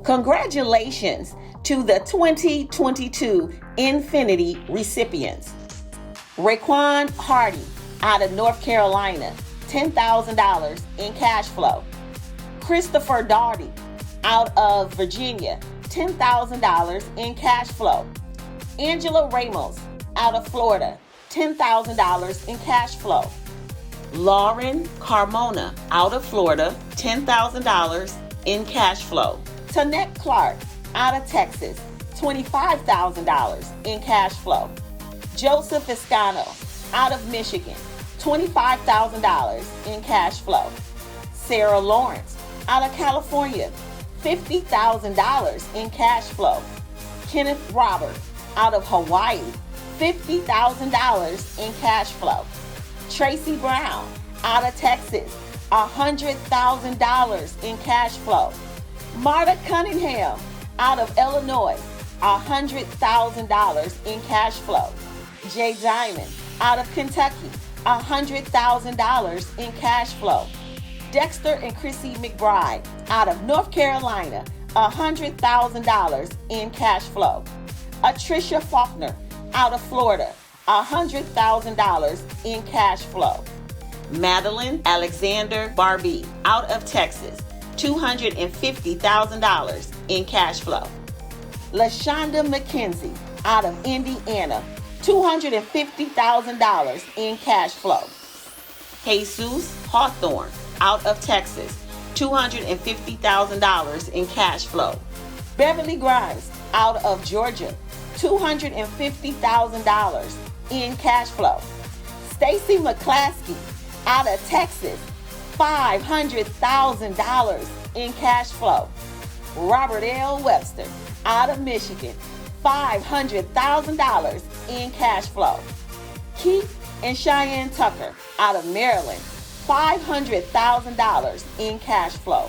Congratulations to the 2022 Infinity recipients. Raekwon Hardy out of North Carolina, $10,000 in cash flow. Christopher Daugherty out of Virginia, $10,000 in cash flow. Angela Ramos out of Florida, $10,000 in cash flow. Lauren Carmona out of Florida, $10,000 in cash flow. Tanette Clark out of Texas, $25,000 in cash flow. Joseph Escano out of Michigan, $25,000 in cash flow. Sarah Lawrence out of California, $50,000 in cash flow. Kenneth Robert out of Hawaii, $50,000 in cash flow. Tracy Brown out of Texas, $100,000 in cash flow. Marta Cunningham out of Illinois, $100,000 in cash flow. Jay Diamond out of Kentucky, $100,000 in cash flow. Dexter and Chrissy McBride out of North Carolina, $100,000 in cash flow. Atricia Faulkner out of Florida, $100,000 in cash flow. Madeline Alexander Barbie out of Texas, $250,000 in cash flow. LaShonda McKenzie out of Indiana, $250,000 in cash flow. Jesus Hawthorne out of Texas, $250,000 in cash flow. Beverly Grimes out of Georgia, $250,000 in cash flow. Stacy McClaskey out of Texas, $500,000 in cash flow. Robert L. Webster out of Michigan, $500,000 in cash flow. Keith and Cheyenne Tucker out of Maryland, $500,000 in cash flow.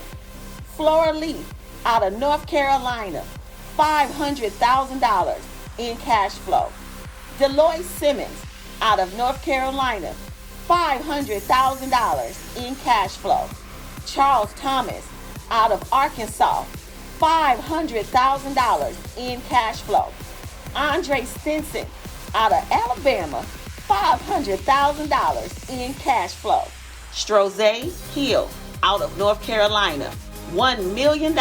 Flora Lee out of North Carolina, $500,000 in cash flow. Deloitte Simmons out of North Carolina, $500,000 in cash flow. Charles Thomas out of Arkansas, $500,000 in cash flow. Andre Stinson out of Alabama, $500,000 in cash flow. Strozé Hill out of North Carolina, $1 million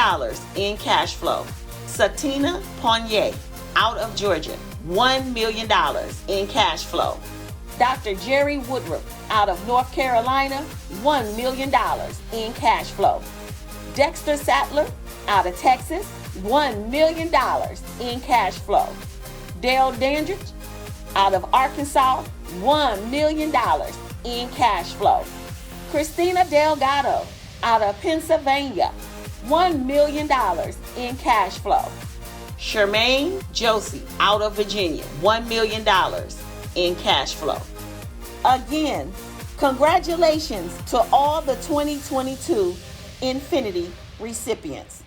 in cash flow. Satina Ponier out of Georgia, $1 million in cash flow. Dr. Jerry Woodruff out of North Carolina, $1 million in cash flow. Dexter Sattler out of Texas, $1 million in cash flow. Dale Dandridge out of Arkansas, $1 million in cash flow. Christina Delgado out of Pennsylvania, $1 million in cash flow. Shermaine Josie out of Virginia, $1 million in cash flow. Again, congratulations to all the 2022 Infinity recipients.